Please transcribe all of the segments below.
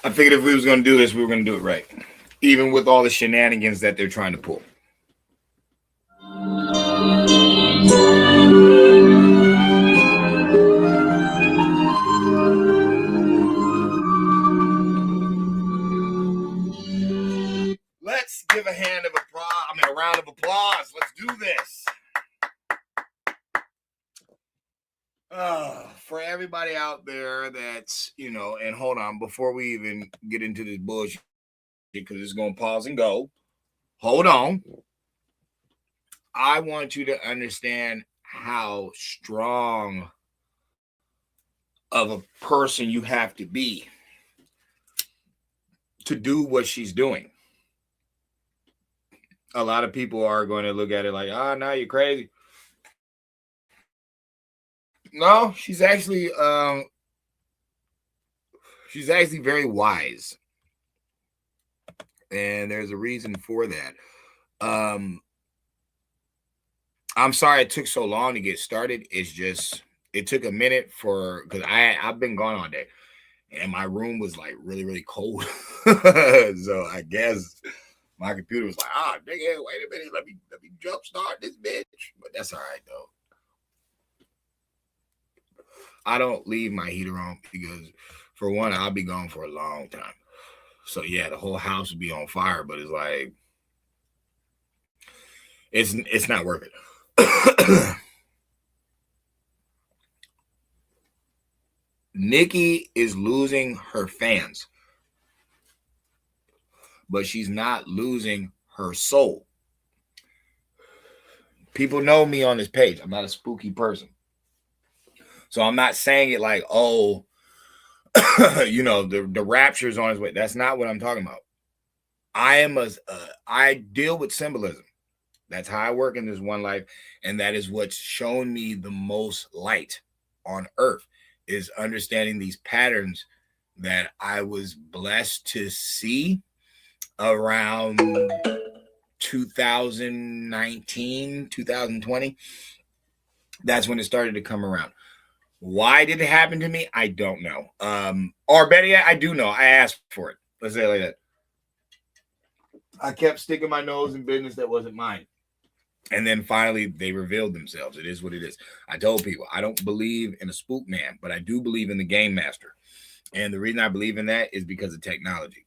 I figured if we was gonna do this, we were gonna do it right, even with all the shenanigans that they're trying to pull. Let's give a hand of applause. I mean, a round of applause. Let's do this. For everybody out there that's, and hold on, before we even get into this bullshit, because it's going to pause and go, hold on. I want you to understand how strong of a person you have to be to do what she's doing. A lot of people are going to look at it like, no, you're crazy. No, she's actually very wise. And there's a reason for that. I'm sorry it took so long to get started. It took a minute because I've been gone all day. And my room was like really, really cold. So I guess my computer was like, nigga, wait a minute, let me jumpstart this bitch. But that's all right though. I don't leave my heater on because, for one, I'll be gone for a long time. So yeah, the whole house would be on fire, but it's like it's not worth it. Nicki is losing her fans, but she's not losing her soul. People know me on this page. I'm not a spooky person. So I'm not saying it like, the rapture's on its way. That's not what I'm talking about. I deal with symbolism. That's how I work in this one life. And that is what's shown me the most light on earth, is understanding these patterns that I was blessed to see around 2019, 2020. That's when it started to come around. Why did it happen to me? I don't know. Or better yet, I do know. I asked for it. Let's say it like that. I kept sticking my nose in business that wasn't mine. And then finally, they revealed themselves. It is what it is. I told people, I don't believe in a spook man, but I do believe in the game master. And the reason I believe in that is because of technology.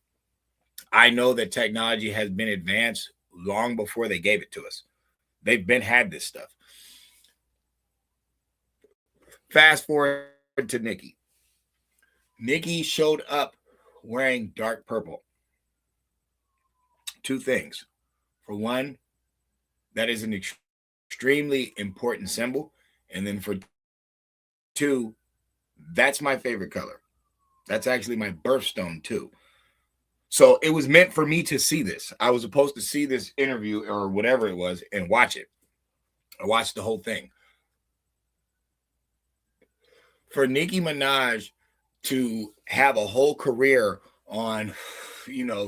I know that technology has been advanced long before they gave it to us. They've had this stuff. Fast forward to Nicki. Nicki showed up wearing dark purple. Two things. For one, that is an extremely important symbol. And then for two, that's my favorite color. That's actually my birthstone too. So it was meant for me to see this. I was supposed to see this interview or whatever it was and watch it. I watched the whole thing. For Nicki Minaj to have a whole career on,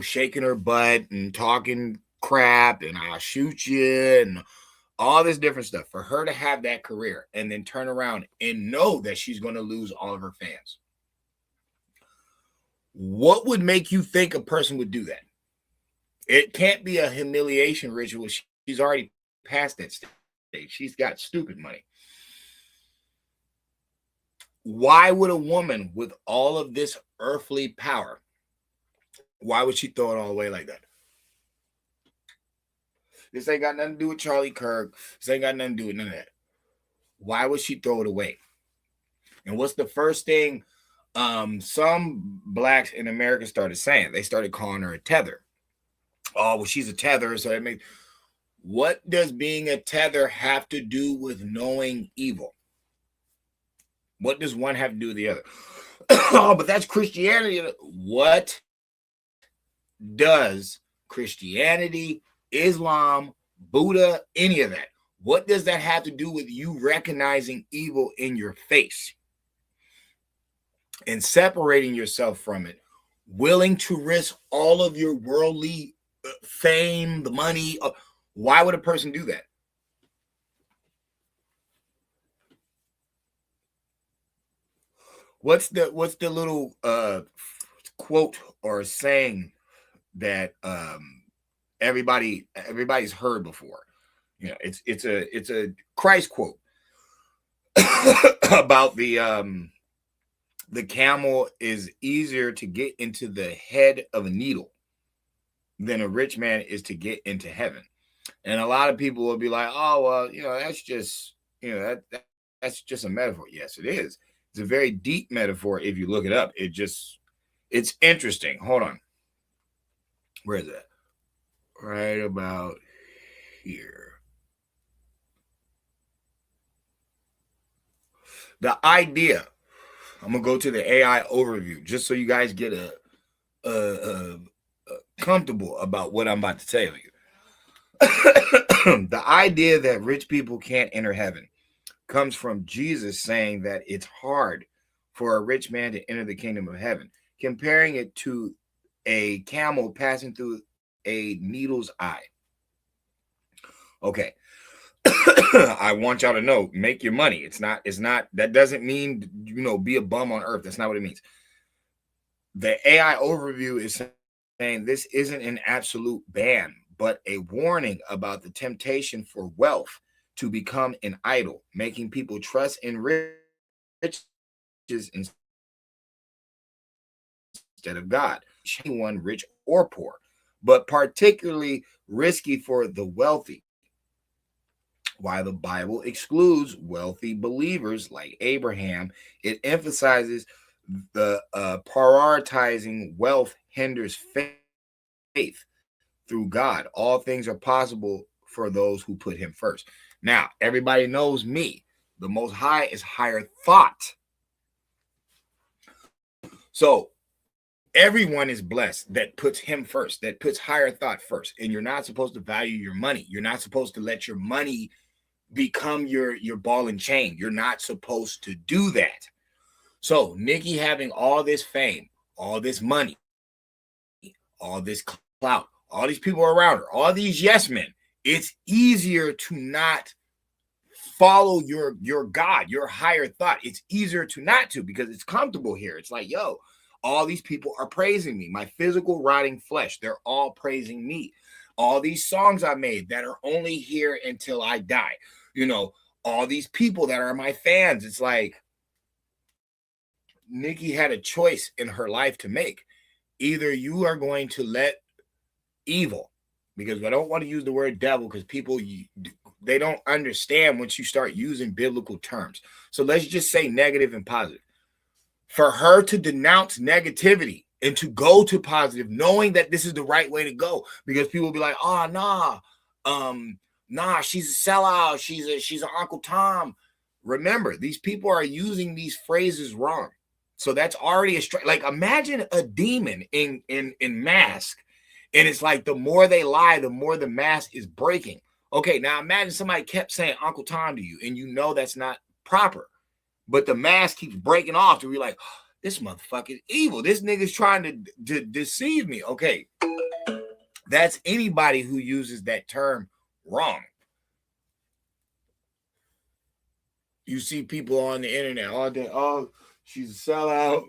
shaking her butt and talking crap and I'll shoot you and all this different stuff, for her to have that career and then turn around and know that she's going to lose all of her fans. What would make you think a person would do that? It can't be a humiliation ritual. She's already past that stage. She's got stupid money. Why would a woman with all of this earthly power, why would she throw it all away like that? This ain't got nothing to do with Charlie Kirk. This ain't got nothing to do with none of that. Why would she throw it away? And what's the first thing some blacks in America started saying? They started calling her a tether. Oh, well, she's a tether. So that makes... What does being a tether have to do with knowing evil? What does one have to do with the other? Oh, but that's Christianity. What does Christianity, Islam, Buddha, any of that, what does that have to do with you recognizing evil in your face and separating yourself from it, willing to risk all of your worldly fame, the money? Why would a person do that? What's the little quote or saying that everybody's heard before. You know, it's a Christ quote about the camel is easier to get into the head of a needle than a rich man is to get into heaven. And a lot of people will be like, oh, well, you know, that's just, you know, that's just a metaphor. Yes, it is. It's a very deep metaphor if you look it up. It's interesting. Hold on. Where is that? Right about here. The idea, I'm going to go to the AI overview just so you guys get a comfortable about what I'm about to tell you. The idea that rich people can't enter heaven comes from Jesus saying that it's hard for a rich man to enter the kingdom of heaven, comparing it to a camel passing through a needle's eye. Okay. I want y'all to know, make your money. It's not, that doesn't mean, you know, be a bum on earth. That's not what it means. The AI overview is saying this isn't an absolute ban, but a warning about the temptation for wealth to become an idol, making people trust in riches instead of God. Anyone, rich or poor, but particularly risky for the wealthy. While the Bible excludes wealthy believers like Abraham, it emphasizes the prioritizing wealth hinders faith through God. All things are possible for those who put him first. Now, everybody knows me. The Most High is higher thought. So everyone is blessed that puts him first, that puts higher thought first. And you're not supposed to value your money. You're not supposed to let your money become your ball and chain. You're not supposed to do that. So Nicki having all this fame, all this money, all this clout, all these people around her, all these yes men, it's easier to not follow your God, your higher thought. It's easier to not to, because it's comfortable here. It's like, yo, all these people are praising me. My physical rotting flesh, they're all praising me. All these songs I made that are only here until I die. You know, all these people that are my fans. It's like Nicki had a choice in her life to make. Either you are going to let evil, because I don't want to use the word devil because people, they don't understand once you start using biblical terms. So let's just say negative and positive. For her to denounce negativity and to go to positive, knowing that this is the right way to go, because people will be like, oh, nah, she's a sellout. She's an Uncle Tom. Remember, these people are using these phrases wrong. So that's already a strike. Like, imagine a demon in mask. And it's like the more they lie, the more the mask is breaking. Okay, now imagine somebody kept saying Uncle Tom to you, and you know that's not proper. But the mask keeps breaking off to be like, oh, this motherfucker is evil. This nigga's trying to deceive me. Okay, that's anybody who uses that term wrong. You see people on the internet all day, oh, she's a sellout.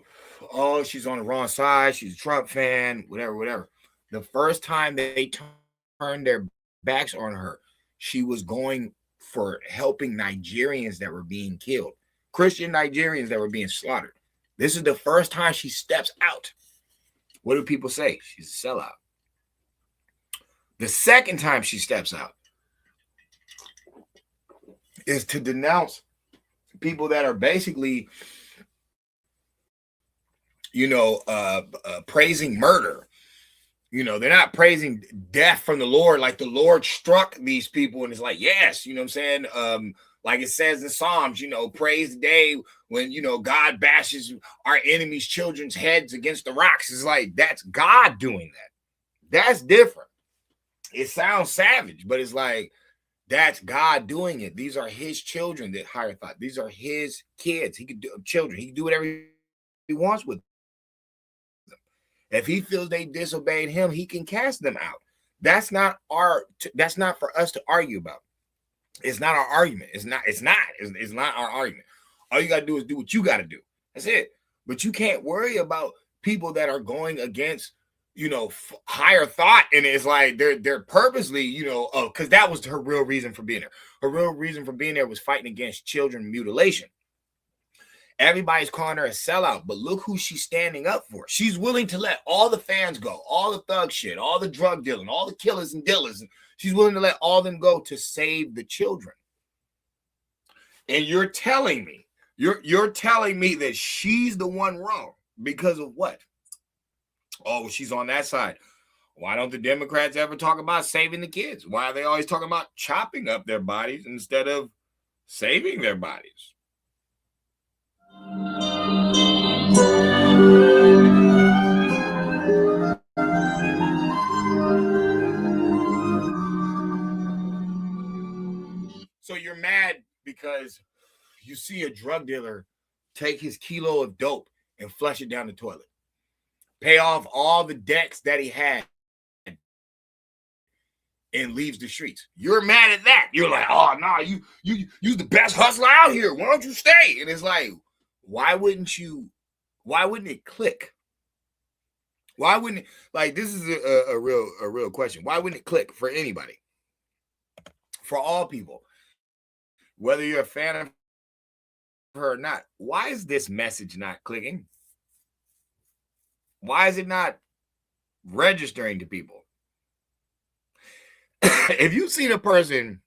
Oh, she's on the wrong side. She's a Trump fan, whatever. The first time they turned their backs on her, she was going for helping Nigerians that were being killed, Christian Nigerians that were being slaughtered. This is the first time she steps out. What do people say? She's a sellout. The second time she steps out is to denounce people that are basically, you know, praising murder. You know, they're not praising death from the Lord, like the Lord struck these people and it's like, yes, you know what I'm saying? Like it says in Psalms, you know, praise the day when, you know, God bashes our enemies' children's heads against the rocks. It's like, that's God doing that. That's different. It sounds savage, but it's like, that's God doing it. These are his children that higher thought. These are his kids. He could do children. He can do whatever he wants with them. If he feels they disobeyed him, he can cast them out. That's not for us to argue about. It's not our argument. It's not our argument. All you got to do is do what you got to do. That's it. But you can't worry about people that are going against, higher thought, and it's like they're purposely, because that was her real reason for being there. Her real reason for being there was fighting against children mutilation. Everybody's calling her a sellout, but look who she's standing up for. She's willing to let all the fans go, all the thug shit, all the drug dealing, all the killers and dealers. She's willing to let all them go to save the children. And you're telling me that she's the one wrong because of what? Oh, she's on that side. Why don't the Democrats ever talk about saving the kids? Why are they always talking about chopping up their bodies instead of saving their bodies? So you're mad because you see a drug dealer take his kilo of dope and flush it down the toilet, pay off all the debts that he had, and leaves the streets. You're mad at that. You're like, oh no, you the best hustler out here. Why don't you stay? And it's like, why wouldn't it click? Why wouldn't it, like, this is a real question. Why wouldn't it click for anybody? For all people, whether you're a fan of her or not, why is this message not clicking? Why is it not registering to people? If you've seen a person,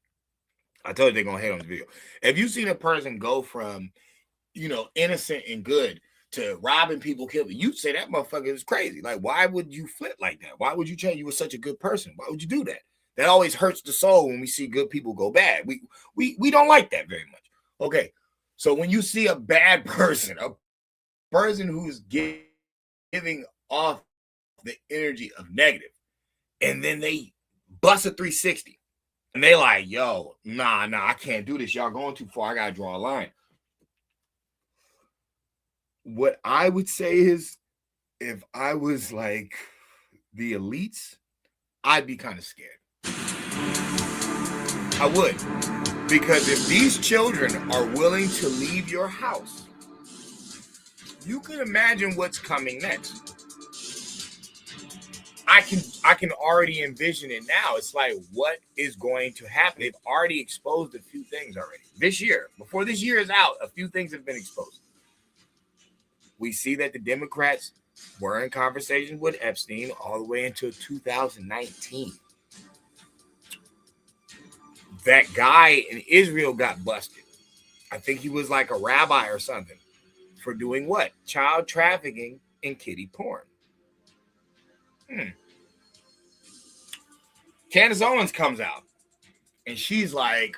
I told you they're gonna hate on the video. If you've seen a person go from, innocent and good to robbing people, killing, you'd say that motherfucker is crazy. Like, why would you flip like that? Why would you change? You were such a good person. Why would you do that? That always hurts the soul when we see good people go bad. We don't like that very much. Okay, so when you see a bad person, a person who's giving off the energy of negative, and then they bust a 360, and they like, yo, nah, I can't do this. Y'all going too far. I gotta draw a line. What I would say is, if I was like the elites, I'd be kind of scared. I would. Because if these children are willing to leave your house, you can imagine what's coming next. I can already envision it now. It's like, what is going to happen? They've already exposed a few things already. This year, before this year is out, a few things have been exposed. We see that the Democrats were in conversations with Epstein all the way until 2019. That guy in Israel got busted. I think he was like a rabbi or something for doing what? Child trafficking and kiddie porn. Candace Owens comes out and she's like,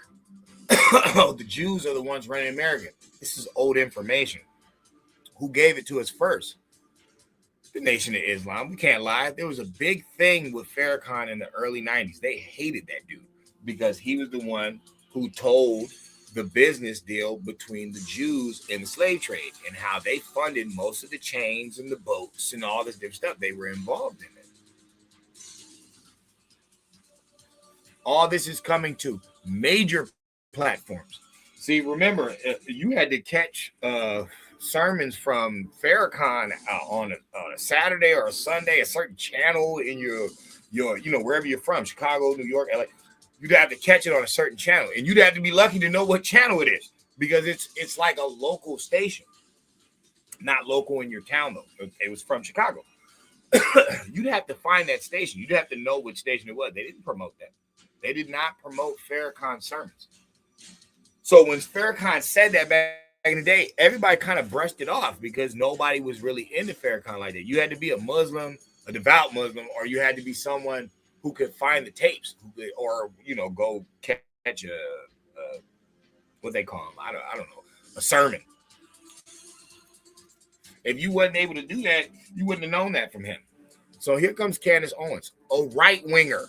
oh, the Jews are the ones running America. This is old information. Who gave it to us first? The Nation of Islam. We can't lie. There was a big thing with Farrakhan in the early 90s. They hated that dude because he was the one who told the business deal between the Jews and the slave trade and how they funded most of the chains and the boats and all this different stuff. They were involved in it. All this is coming to major platforms. See, remember, you had to catch sermons from Farrakhan on a Saturday or a Sunday, a certain channel in your wherever you're from, Chicago, New York, LA. You'd have to catch it on a certain channel, and you'd have to be lucky to know what channel it is because it's like a local station, not local in your town though. It was from Chicago. You'd have to find that station. You'd have to know which station it was. They didn't promote that. They did not promote Farrakhan sermons. So when Farrakhan said that back in the day, everybody kind of brushed it off because nobody was really into Farrakhan like that. You had to be a Muslim, a devout Muslim, or you had to be someone who could find the tapes, or go catch a what they call them. I don't know, a sermon. If you wasn't able to do that, you wouldn't have known that from him. So here comes Candace Owens, a right winger,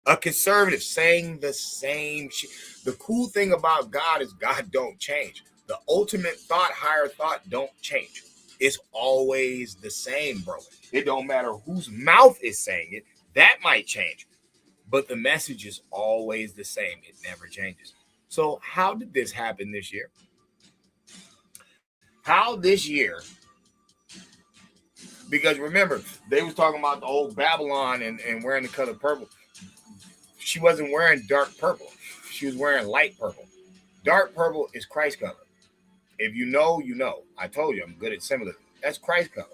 a conservative, saying the same shit. The cool thing about God is God don't change. The ultimate thought, higher thought, don't change. It's always the same, bro. It don't matter whose mouth is saying it. That might change, but the message is always the same. It never changes. So how did this happen this year? How this year Because remember, they was talking about the old Babylon and wearing the color purple. She wasn't wearing dark purple. She was wearing light purple. Dark purple is Christ color. If you know, you know. I told you I'm good at symbolism. That's Christ color.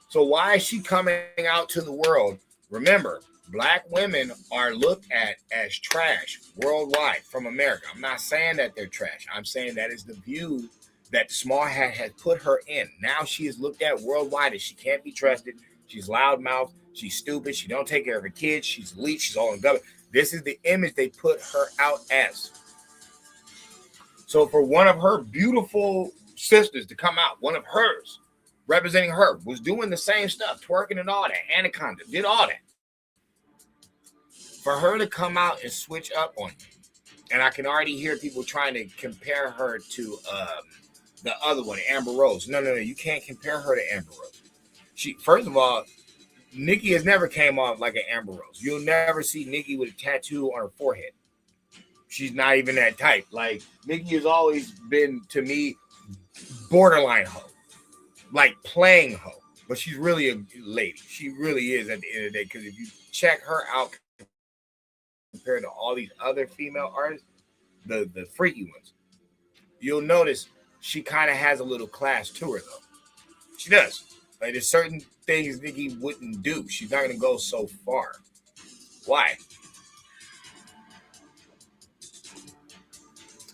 So why is she coming out to the world? Remember, black women are looked at as trash worldwide from America. I'm not saying that they're trash. I'm saying that is the view that the small hat has put her in. Now she is looked at worldwide as she can't be trusted. She's loudmouth. She's stupid. She don't take care of her kids. She's elite. She's all in government. This is the image they put her out as. So for one of her beautiful sisters to come out, one of hers, representing her, was doing the same stuff, twerking and all that, Anaconda, did all that. For her to come out and switch up on you, and I can already hear people trying to compare her to the other one, Amber Rose. No, you can't compare her to Amber Rose. She, first of all, Nicki has never came off like an Amber Rose. You'll never see Nicki with a tattoo on her forehead. She's not even that type. Like, Nicki has always been, to me, borderline hoe. Like playing hoe. But she's really a lady. She really is at the end of the day. Because if you check her out compared to all these other female artists, the freaky ones, you'll notice she kind of has a little class to her, though. She does. Like, there's certain things Nicki wouldn't do. She's not going to go so far. Why?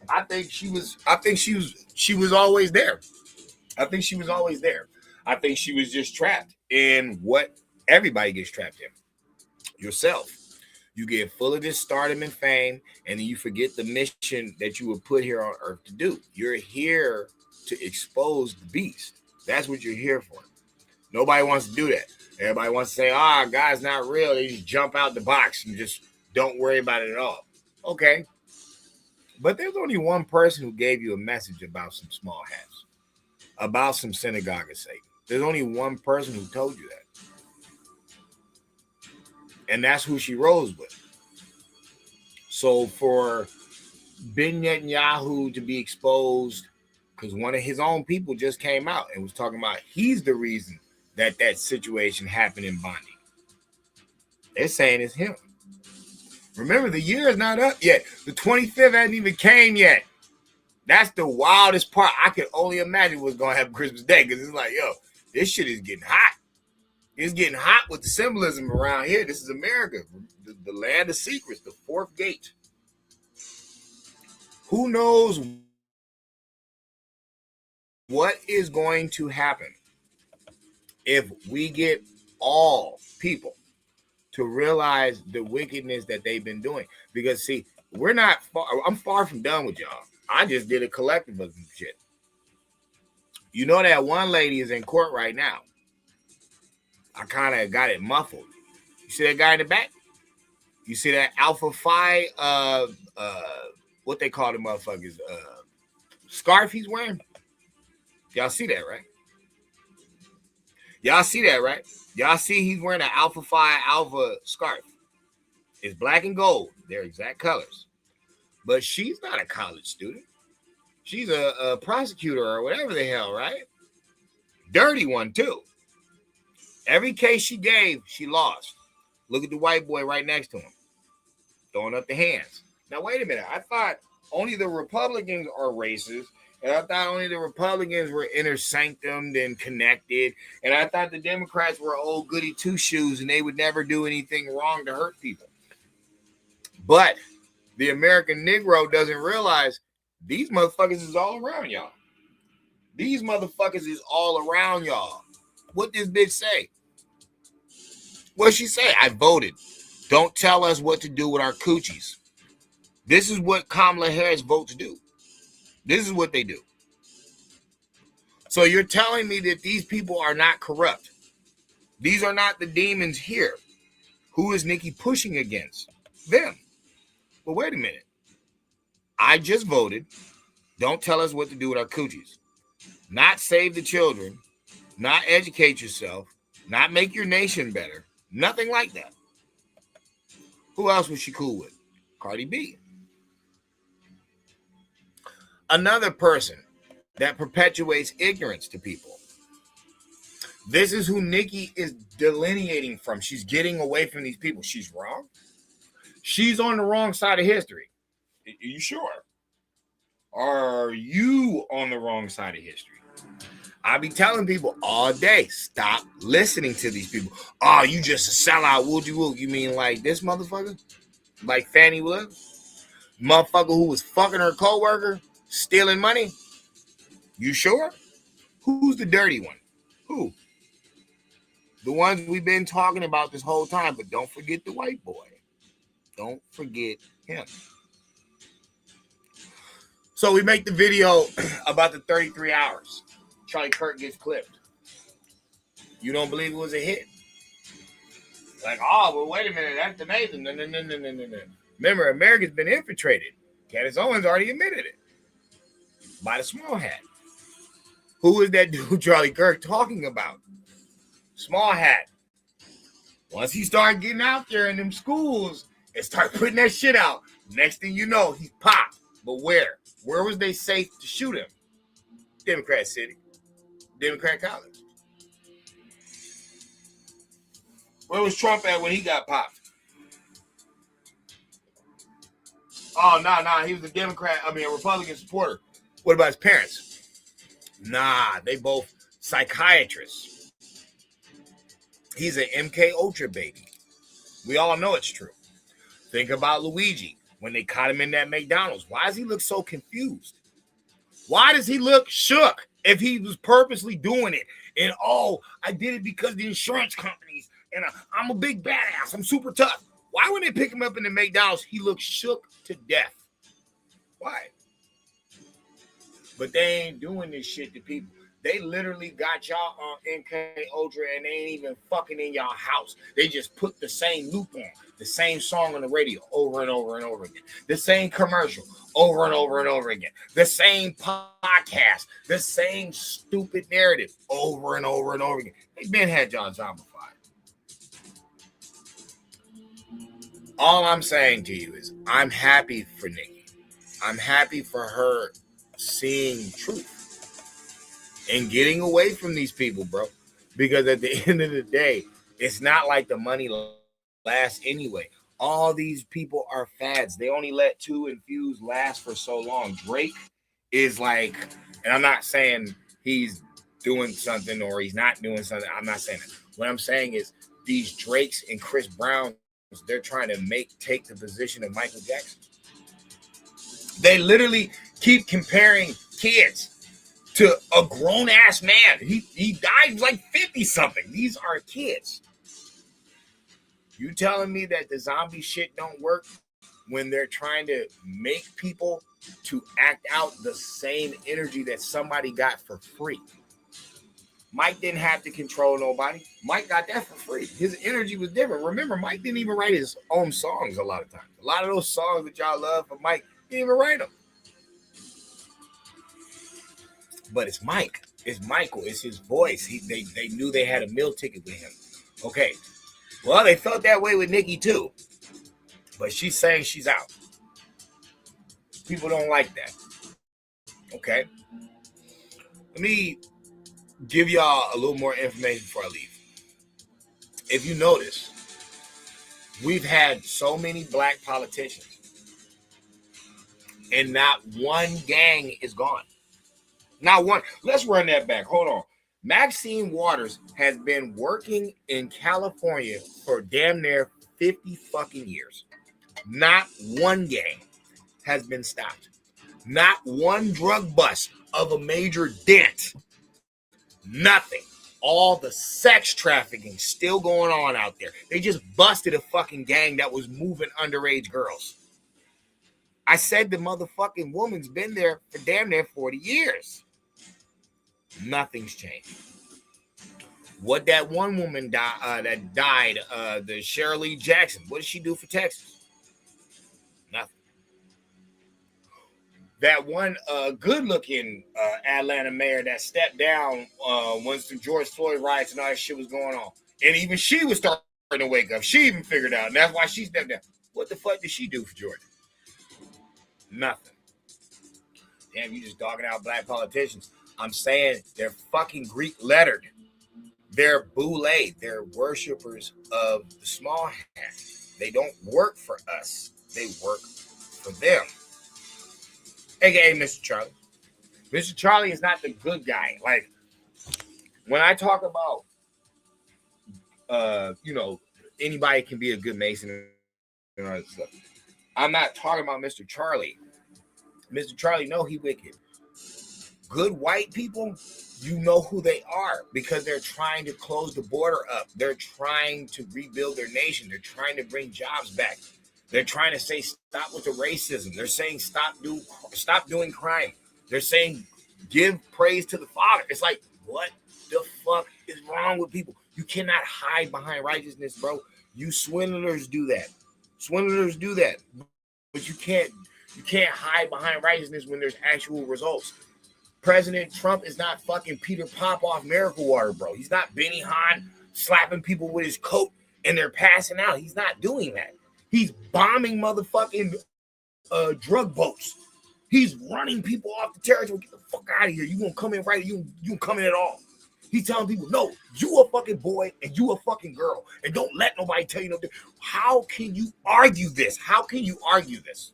I think she was always there. I think she was always there. I think she was just trapped in what everybody gets trapped in. Yourself. You get full of this stardom and fame, and then you forget the mission that you were put here on earth to do. You're here to expose the beast. That's what you're here for. Nobody wants to do that. Everybody wants to say, God's not real. They just jump out the box and just don't worry about it at all. Okay. But there's only one person who gave you a message about some small hats, about some synagogue of Satan. There's only one person who told you that. And that's who she rose with. So for Ben Netanyahu to be exposed, because one of his own people just came out and was talking about he's the reason that situation happened in Bondi. They're saying it's him. Remember, the year is not up yet. The 25th hasn't even came yet. That's the wildest part. I can only imagine what's going to happen Christmas Day, because it's like, yo, this shit is getting hot. It's getting hot with the symbolism around here. This is America, the land of secrets, the fourth gate. Who knows what is going to happen if we get all people to realize the wickedness that they've been doing? Because, see, I'm far from done with y'all. I just did a collective of some shit. You know that one lady is in court right now. I kind of got it muffled. You see that guy in the back? You see that Alpha Phi, what they call the motherfuckers, scarf he's wearing? Y'all see that, right? Y'all see that, right? Y'all see he's wearing an Alpha Phi Alpha scarf. It's black and gold. They're exact colors. But she's not a college student. She's a prosecutor or whatever the hell, right? Dirty one, too. Every case she gave, she lost. Look at the white boy right next to him, throwing up the hands. Now, wait a minute. I thought only the Republicans are racist, and I thought only the Republicans were inner sanctumed and connected, and I thought the Democrats were old goody two-shoes, and they would never do anything wrong to hurt people. But the American Negro doesn't realize these motherfuckers is all around y'all. These motherfuckers is all around y'all. What this bitch say? What she say? I voted. Don't tell us what to do with our coochies. This is what Kamala Harris votes do. This is what they do. So you're telling me that these people are not corrupt. These are not the demons here. Who is Nicki pushing against? Them. But wait a minute. I just voted. Don't tell us what to do with our coochies. Not save the children. Not educate yourself. Not make your nation better. Nothing like that. Who else was she cool with? Cardi B. Another person that perpetuates ignorance to people. This is who Nicki is delineating from. She's getting away from these people. She's wrong. She's on the wrong side of history. Are you sure? Are you on the wrong side of history? I be telling people all day, stop listening to these people. Oh, you just a sellout, would you? You mean like this motherfucker? Like Fannie Willis? Motherfucker who was fucking her coworker, stealing money? You sure? Who's the dirty one? Who? The ones we've been talking about this whole time, but don't forget the white boy. Don't forget him. So we make the video about the 33 hours. Charlie Kirk gets clipped. You don't believe it was a hit? Like, oh, well, wait a minute. That's amazing. No. Remember, America's been infiltrated. Candace Owens already admitted it. By the small hat. Who is that dude Charlie Kirk talking about? Small hat. Once he started getting out there in them schools and start putting that shit out, next thing you know, he's popped. But where? Where was they safe to shoot him? Democrat City. Democrat College. Where was Trump at when he got popped? Oh, no. He was a Republican supporter. What about his parents? Nah, they both psychiatrists. He's an MK Ultra baby. We all know it's true. Think about Luigi when they caught him in that McDonald's. Why does he look so confused? Why does he look shook if he was purposely doing it? And, oh, I did it because the insurance companies, and I'm a big badass. I'm super tough. Why when they pick him up in the McDonald's, he looks shook to death? Why? But they ain't doing this shit to people. They literally got y'all on MK Ultra and they ain't even fucking in y'all house. They just put the same loop on, the same song on the radio over and over and over again, the same commercial over and over and over again, the same podcast, the same stupid narrative over and over and over again. They been had y'all zombified. All I'm saying to you is I'm happy for Nicki. I'm happy for her seeing truth and getting away from these people, bro. Because at the end of the day, it's not like the money lasts anyway. All these people are fads. They only let 2 and Fuse last for so long. Drake is like, and I'm not saying he's doing something or he's not doing something. I'm not saying that. What I'm saying is these Drakes and Chris Browns, they're trying to take the position of Michael Jackson. They literally keep comparing kids to a grown-ass man. He died like 50-something. These are kids. You telling me that the zombie shit don't work when they're trying to make people to act out the same energy that somebody got for free? Mike didn't have to control nobody. Mike got that for free. His energy was different. Remember, Mike didn't even write his own songs a lot of times. A lot of those songs that y'all love from Mike, he didn't even write them. But it's Mike. It's Michael. It's his voice. They knew they had a meal ticket with him. Okay. Well, they felt that way with Nicki too. But she's saying she's out. People don't like that. Okay. Let me give y'all a little more information before I leave. If you notice, we've had so many black politicians and not one gang is gone. Not one. Let's run that back. Hold on. Maxine Waters has been working in California for damn near 50 fucking years. Not one gang has been stopped. Not one drug bust of a major dent. Nothing. All the sex trafficking still going on out there. They just busted a fucking gang that was moving underage girls. I said the motherfucking woman's been there for damn near 40 years. Nothing's changed. What that one woman that died, the Shirley Jackson, what did she do for Texas? Nothing. That one good-looking Atlanta mayor that stepped down once the George Floyd riots and all that shit was going on. And even she was starting to wake up. She even figured out, and that's why she stepped down. What the fuck did she do for Georgia? Nothing. Damn, you just dogging out black politicians. I'm saying they're fucking Greek lettered. They're boule. They're worshipers of the small hat. They don't work for us. They work for them. AKA Mr. Charlie. Mr. Charlie is not the good guy. Like, when I talk about, anybody can be a good Mason and all that stuff, I'm not talking about Mr. Charlie. Mr. Charlie, no, he wicked. Good white people, you know who they are because they're trying to close the border up. They're trying to rebuild their nation. They're trying to bring jobs back. They're trying to say stop with the racism. They're saying stop doing crime. They're saying give praise to the Father. It's like, what the fuck is wrong with people? You cannot hide behind righteousness, bro. You swindlers do that. Swindlers do that. But you can't hide behind righteousness when there's actual results. President Trump is not fucking Peter Popoff Miracle Water, bro. He's not Benny Hinn slapping people with his coat and they're passing out. He's not doing that. He's bombing motherfucking drug boats. He's running people off the territory. Get the fuck out of here. You gonna come in right? You gonna come in at all? He's telling people, no, you a fucking boy and you a fucking girl. And don't let nobody tell you no different. How can you argue this? How can you argue this?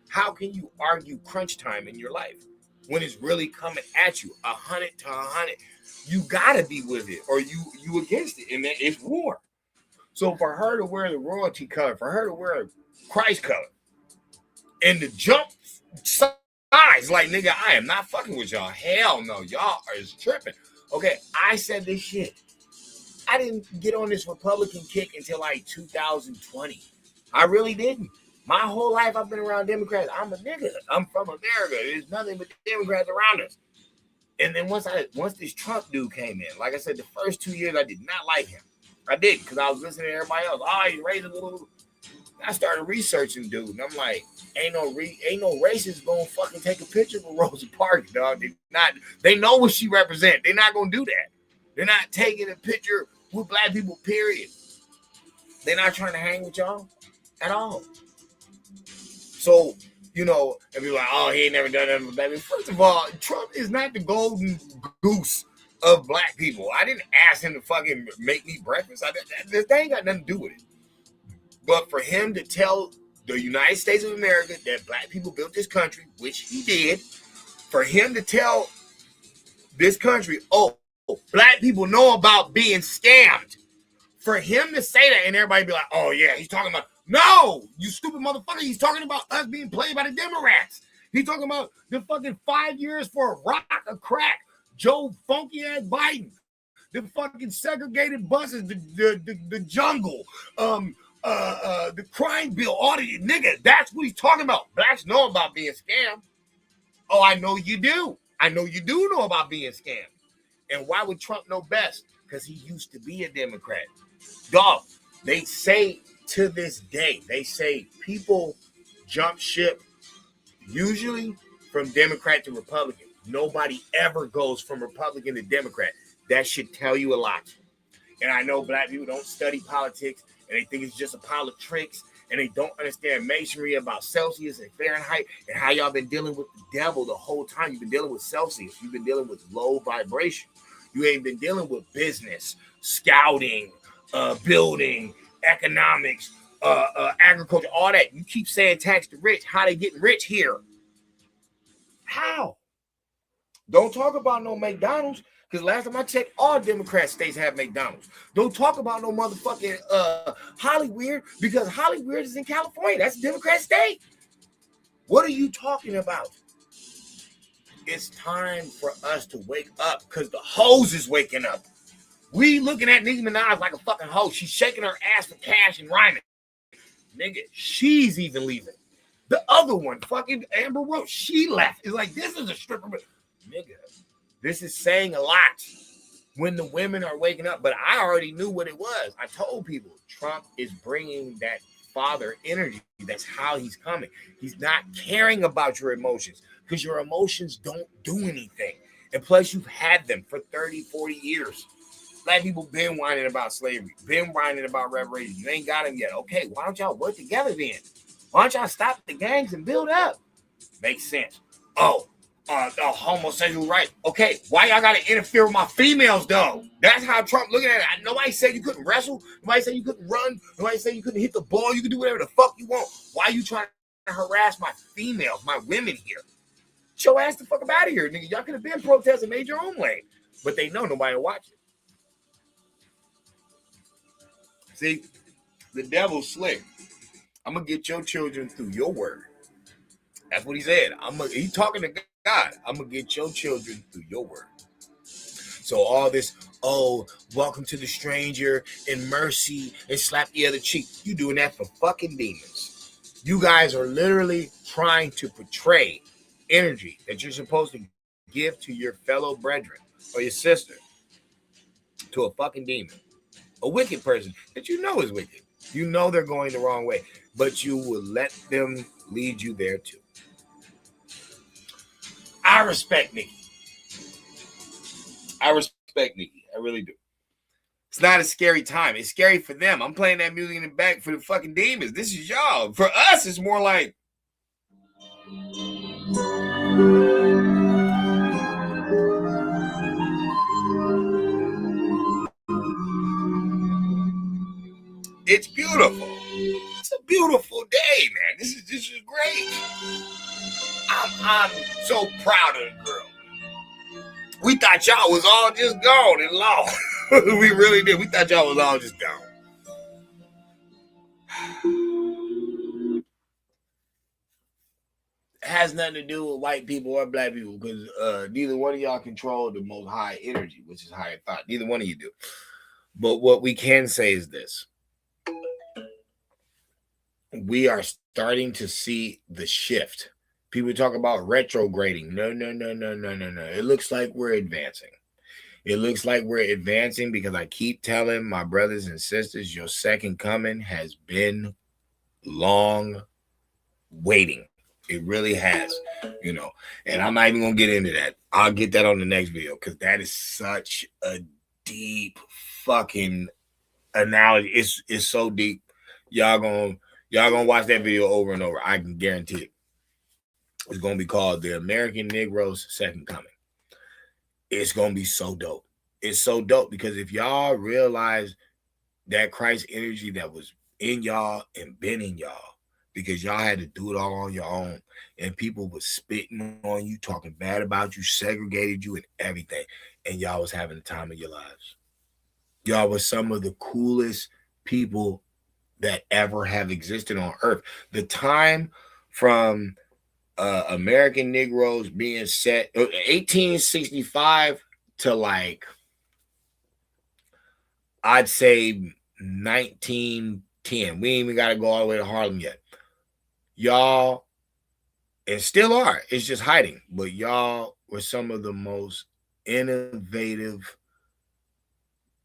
How can you argue crunch time in your life when it's really coming at you 100 to 100? You gotta be with it or you against it. And then it's war. So for her to wear the royalty color, for her to wear Christ color, and the jump size, like, nigga, I am not fucking with y'all. Hell no, y'all are tripping. Okay, I said this shit. I didn't get on this Republican kick until like 2020. I really didn't. My whole life I've been around Democrats. I'm a nigga. I'm from America. There's nothing but Democrats around us. And then once this Trump dude came in, like I said, the first 2 years I did not like him. I didn't because I was listening to everybody else. Oh, he's raising a little. I started researching dude, and I'm like, ain't no racist gonna fucking take a picture of Rosa Parks, dog. They know what she represents. They're not gonna do that. They're not taking a picture with black people, period. They're not trying to hang with y'all at all. So, and be like, oh, he ain't never done nothing with black people. First of all, Trump is not the golden goose of black people. I didn't ask him to fucking make me breakfast. They ain't got nothing to do with it. But for him to tell the United States of America that black people built this country, which he did, for him to tell this country, oh, black people know about being scammed, for him to say that and everybody be like, oh yeah, he's talking about, no, you stupid motherfucker, he's talking about us being played by the Democrats. He's talking about the fucking 5 years for a rock, a crack, Joe funky ass Biden, the fucking segregated buses, the jungle, the crime bill, all the nigga, that's what he's talking about. Blacks know about being scammed. Oh, I know you do. I know you do know about being scammed. And why would Trump know best? Because he used to be a Democrat. Dog, they say to this day, they say people jump ship usually from Democrat to Republican. Nobody ever goes from Republican to Democrat. That should tell you a lot. And I know black people don't study politics and they think it's just a pile of tricks and they don't understand masonry about Celsius and Fahrenheit and how y'all been dealing with the devil the whole time. You've been dealing with Celsius. You've been dealing with low vibration. You ain't been dealing with business, scouting, building, economics, agriculture, all that. You keep saying tax the rich. How they getting rich here? How? Don't talk about no McDonald's. Because last time I checked, all Democrat states have McDonald's. Don't talk about no motherfucking Hollywood, because Hollywood is in California. That's a Democrat state. What are you talking about? It's time for us to wake up because the hose is waking up. We looking at Nicki Minaj like a fucking hoe. She's shaking her ass for cash and rhyming. Nigga, she's even leaving. The other one, fucking Amber Rose, she left. It's like, this is a stripper. Nigga, this is saying a lot when the women are waking up. But I already knew what it was. I told people Trump is bringing that father energy. That's how he's coming. He's not caring about your emotions because your emotions don't do anything. And plus, you've had them for 30, 40 years. Black people been whining about slavery, been whining about reparations. You ain't got them yet. Okay, why don't y'all work together then? Why don't y'all stop the gangs and build up? Makes sense. Oh, homosexual right. Okay, why y'all gotta interfere with my females though? That's how Trump looking at it. Nobody said you couldn't wrestle. Nobody said you couldn't run. Nobody said you couldn't hit the ball. You can do whatever the fuck you want. Why are you trying to harass my females, my women here? Get your ass the fuck up out of here, nigga. Y'all could have been protesting, made your own lane. But they know nobody will watch it. See, the devil's slick. I'm gonna get your children through your word. That's what he said. He's talking to God. I'm gonna get your children through your word. So all this, welcome to the stranger and mercy and slap the other cheek. You doing that for fucking demons. You guys are literally trying to portray energy that you're supposed to give to your fellow brethren or your sister to a fucking demon, a wicked person that you know is wicked. You know they're going the wrong way, but you will let them lead you there too. I respect Nicki. I really do. It's not a scary time. It's scary for them. I'm playing that music in the back for the fucking demons. This is y'all. For us, it's more like it's beautiful. It's a beautiful day, man. This is great. I'm so proud of the girl. We thought y'all was all just gone and lost. We really did. We thought y'all was all just gone. It has nothing to do with white people or black people because neither one of y'all control the most high energy, which is higher thought. Neither one of you do. But what we can say is this. We are starting to see the shift. People talk about retrograding. No. It looks like we're advancing. It looks like we're advancing because I keep telling my brothers and sisters, your second coming has been long waiting. It really has, and I'm not even going to get into that. I'll get that on the next video because that is such a deep fucking analogy. It's so deep. Y'all gonna watch that video over and over. I can guarantee it. It's gonna be called The American Negro's Second Coming. It's gonna be so dope. It's so dope because if y'all realize that Christ energy that was in y'all and been in y'all, because y'all had to do it all on your own, and people was spitting on you, talking bad about you, segregated you and everything, and y'all was having the time of your lives. Y'all was some of the coolest people that ever have existed on earth. The time from American Negroes being set 1865 to like I'd say 1910. We ain't even got to go all the way to Harlem yet. Y'all, and still are, it's just hiding, but y'all were some of the most innovative,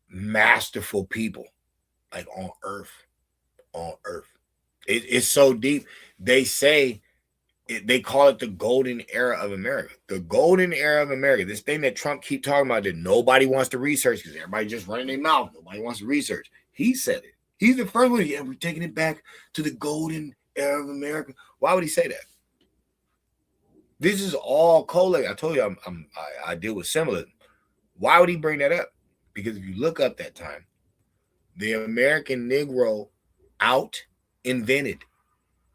masterful people like on earth. It's so deep. They say they call it the golden era of America. The golden era of America. This thing that Trump keep talking about that nobody wants to research because everybody just running their mouth. Nobody wants to research. He said it. He's the first one. Yeah, we're taking it back to the golden era of America. Why would he say that? This is all collated. I told you I deal with symbolism. Why would he bring that up? Because if you look up that time, the American Negro out-invented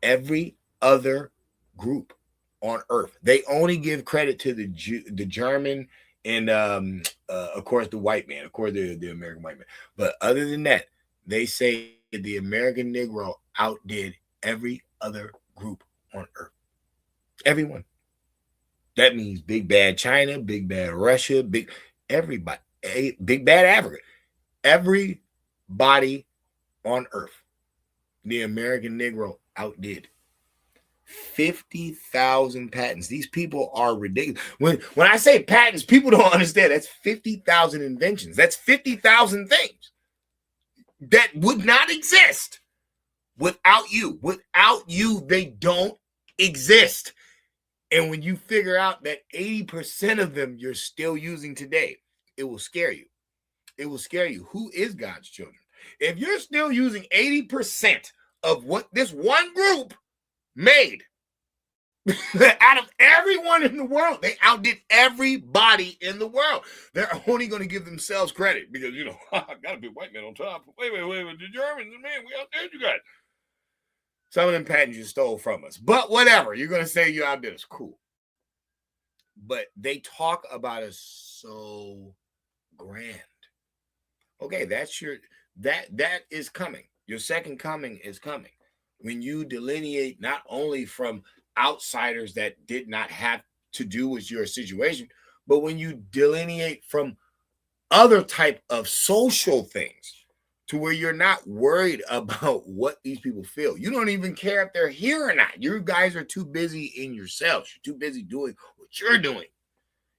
every other group on earth. They only give credit to the German and of course the white man, of course the American white man. But other than that, they say the American Negro outdid every other group on earth. Everyone. That means big bad China, big bad Russia, big bad Africa. Everybody on earth, the American Negro outdid. 50,000 patents. These people are ridiculous. When I say patents, people don't understand. That's 50,000 inventions. That's 50,000 things that would not exist without you. Without you, they don't exist. And when you figure out that 80% of them you're still using today, it will scare you. It will scare you. Who is God's children? If you're still using 80% of what this one group made, Out of everyone in the world, they outdid everybody in the world. They're only going to give themselves credit because, I got to be white man on top. Wait, the Germans, man, we outdid you guys. Some of them patents you stole from us. But whatever, you're going to say you outdid us. Cool. But they talk about us so grand. Okay, that is coming. Your second coming is coming. When you delineate not only from outsiders that did not have to do with your situation, but when you delineate from other type of social things to where you're not worried about what these people feel. You don't even care if they're here or not. You guys are too busy in yourselves. You're too busy doing what you're doing.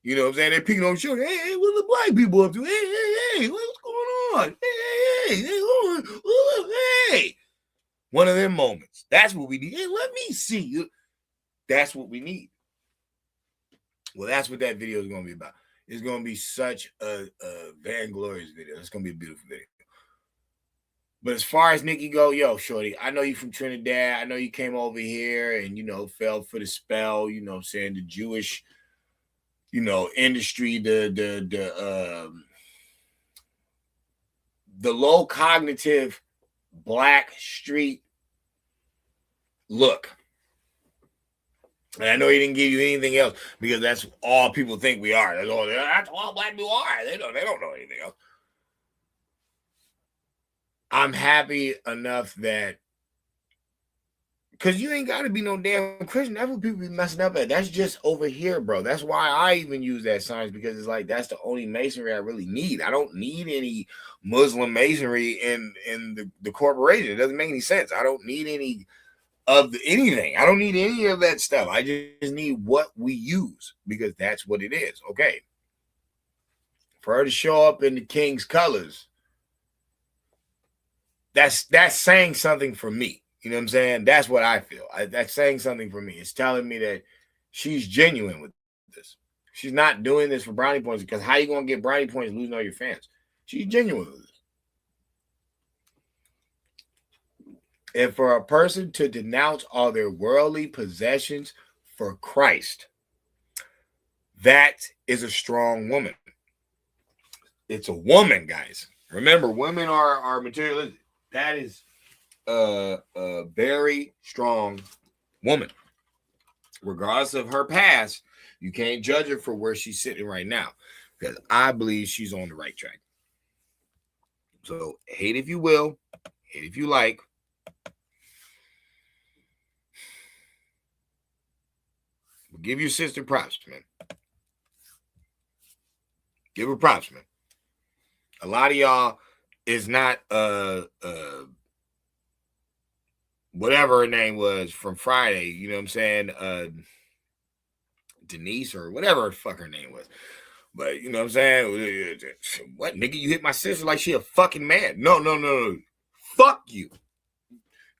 You know what I'm saying? They're picking on shoulder. Hey, what the black people up to? Hey, what's going on? Hey. One of them moments. That's what we need. Hey, let me see. That's what we need. Well, that's what that video is going to be about. It's going to be such a vainglorious video. It's going to be a beautiful video. But as far as Nicki go, yo, shorty, I know you from Trinidad. I know you came over here and, fell for the spell, saying the Jewish, industry, the low cognitive black street look. And I know he didn't give you anything else because that's all people think we are. That's all black people are. They don't know anything else. I'm happy enough that because you ain't got to be no damn Christian. That's what people be messing up at. That's just over here, bro. That's why I even use that science because it's like that's the only masonry I really need. I don't need any Muslim masonry in the corporation. It doesn't make any sense. I don't need any of anything. I don't need any of that stuff. I just need what we use because that's what it is. Okay. For her to show up in the king's colors, that's saying something for me. You know what I'm saying? That's what I feel. That's saying something for me. It's telling me that she's genuine with this. She's not doing this for brownie points because how you going to get brownie points losing all your fans? She's genuine with this. And for a person to denounce all their worldly possessions for Christ, that is a strong woman. It's a woman, guys. Remember, women are materialistic. That is a very strong woman. Regardless of her past, you can't judge her for where she's sitting right now because I believe she's on the right track. So hate if you will, hate if you like. Give your sister props, man. Give her props, man. A lot of y'all is not whatever her name was from Friday, you know what I'm saying? Denise or whatever the fuck her name was. But you know what I'm saying? What, nigga, you hit my sister like she a fucking man. No. Fuck you.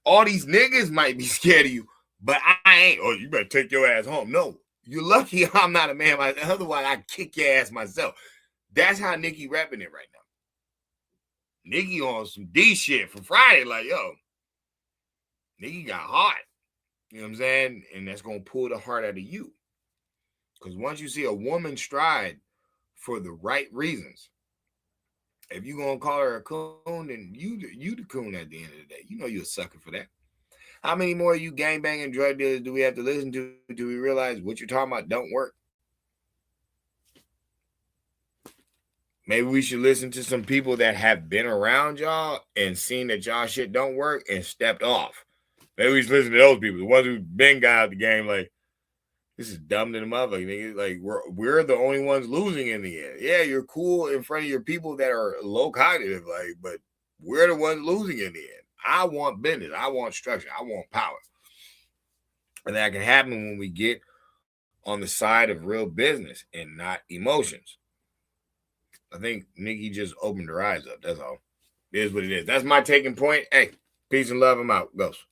All these niggas might be scared of you, but I ain't. Oh, you better take your ass home. No, you're lucky I'm not a man. Otherwise, I'd kick your ass myself. That's how Nicki repping it right now. Nicki on some D shit from Friday, like, yo, Nicki got hot. You know what I'm saying? And that's going to pull the heart out of you. Because once you see a woman stride for the right reasons, if you're going to call her a coon, then you the coon at the end of the day. You know you're a sucker for that. How many more of you gangbanging drug dealers do we have to listen to? Do we realize what you're talking about don't work? Maybe we should listen to some people that have been around y'all and seen that y'all shit don't work and stepped off. Maybe we should listen to those people, the ones who've been got out the game like, this is dumb to the motherfucker, nigga. Like, we're the only ones losing in the end. Yeah, you're cool in front of your people that are low cognitive, like, but we're the ones losing in the end. I want business. I want structure. I want power. And that can happen when we get on the side of real business and not emotions. I think Nicki just opened her eyes up. That's all. It is what it is. That's my taking point. Hey, peace and love. I'm out. Ghost.